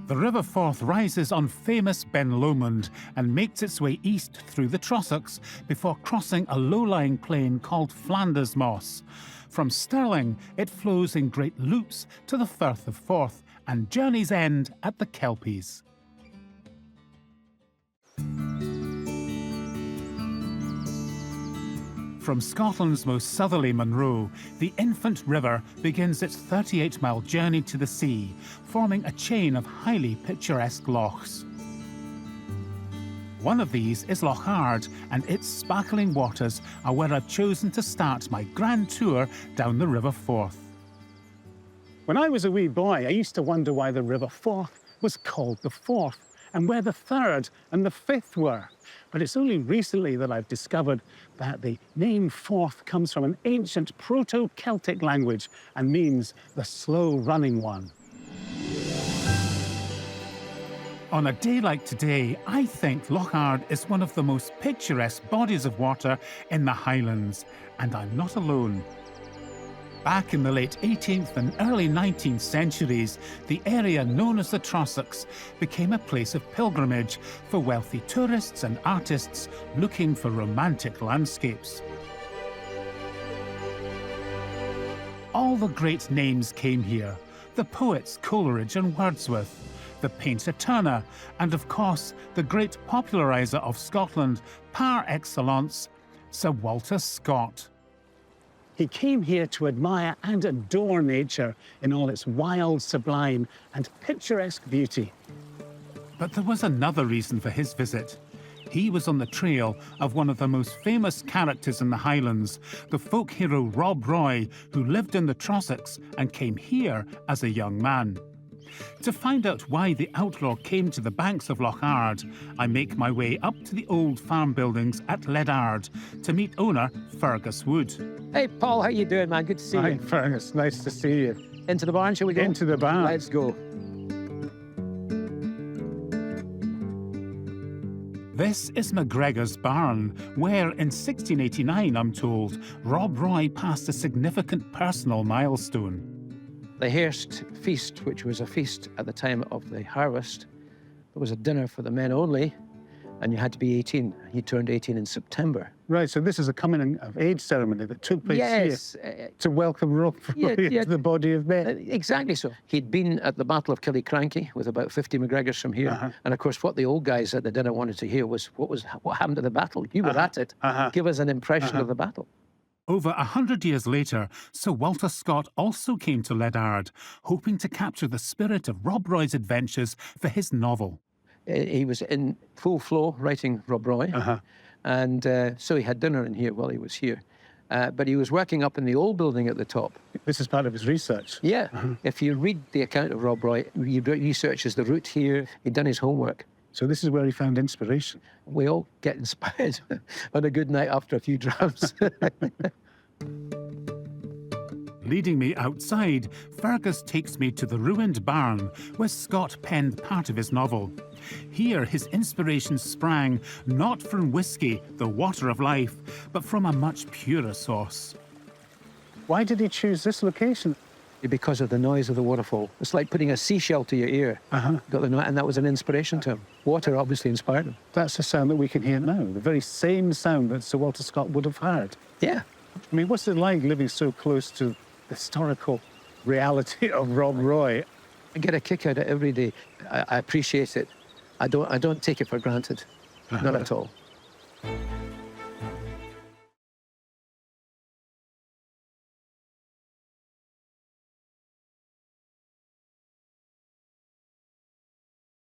The River Forth rises on famous Ben Lomond and makes its way east through the Trossachs before crossing a low-lying plain called Flanders Moss. From Stirling, it flows in great loops to the Firth of Forth and journeys end at the Kelpies. From Scotland's most southerly Munro, the Infant River begins its 38-mile journey to the sea, forming a chain of highly picturesque lochs. One of these is Loch Ard, and its sparkling waters are where I've chosen to start my grand tour down the River Forth. When I was a wee boy, I used to wonder why the River Forth was called the Forth and where the third and the fifth were. But it's only recently that I've discovered that the name Forth comes from an ancient Proto-Celtic language and means the slow-running one. On a day like today, I think Loch Ard is one of the most picturesque bodies of water in the Highlands, and I'm not alone. Back in the late 18th and early 19th centuries, the area known as the Trossachs became a place of pilgrimage for wealthy tourists and artists looking for romantic landscapes. All the great names came here: the poets Coleridge and Wordsworth, the painter Turner, and of course, the great populariser of Scotland par excellence, Sir Walter Scott. He came here to admire and adore nature in all its wild, sublime, and picturesque beauty. But there was another reason for his visit. He was on the trail of one of the most famous characters in the Highlands, the folk hero Rob Roy, who lived in the Trossachs and came here as a young man. To find out why the outlaw came to the banks of Loch Ard, I make my way up to the old farm buildings at Ledard to meet owner Fergus Wood. Hey, Paul, how you doing, man? Good to see Hi, you. Fergus, nice to see you. Into the barn, shall we go? Into the barn. Let's go. This is MacGregor's barn, where in 1689, I'm told, Rob Roy passed a significant personal milestone. The Hairst feast, which was a feast at the time of the harvest, there was a dinner for the men only, and you had to be 18. He turned 18 in September. Right, so this is a coming of age ceremony that took place Yes. here to welcome Rob Roy yeah. into the body of men. Exactly so. He'd been at the Battle of Killiecrankie with about 50 MacGregors from here. And of course, what the old guys at the dinner wanted to hear was what happened to the battle. You were at it. Give us an impression of the battle. Over 100 years later, Sir Walter Scott also came to Ledard, hoping to capture the spirit of Rob Roy's adventures for his novel. He was in full flow writing Rob Roy, and so he had dinner in here while he was here. But he was working up in the old building at the top. This is part of his research. Yeah. If you read the account of Rob Roy, he researches the route here. He'd done his homework. So this is where he found inspiration. We all get inspired on a good night after a few drams. Leading me outside, Fergus takes me to the ruined barn where Scott penned part of his novel. Here, his inspiration sprang not from whiskey, the water of life, but from a much purer source. Why did he choose this location? Because of the noise of the waterfall. It's like putting a seashell to your ear. Got the noise, and that was an inspiration to him. Water obviously inspired him. That's the sound that we can hear now, the very same sound that Sir Walter Scott would have heard. Yeah. I mean, what's it like living so close to the historical reality of Rob Roy? I get a kick out of it every day. I appreciate it. I don't take it for granted. Not at all.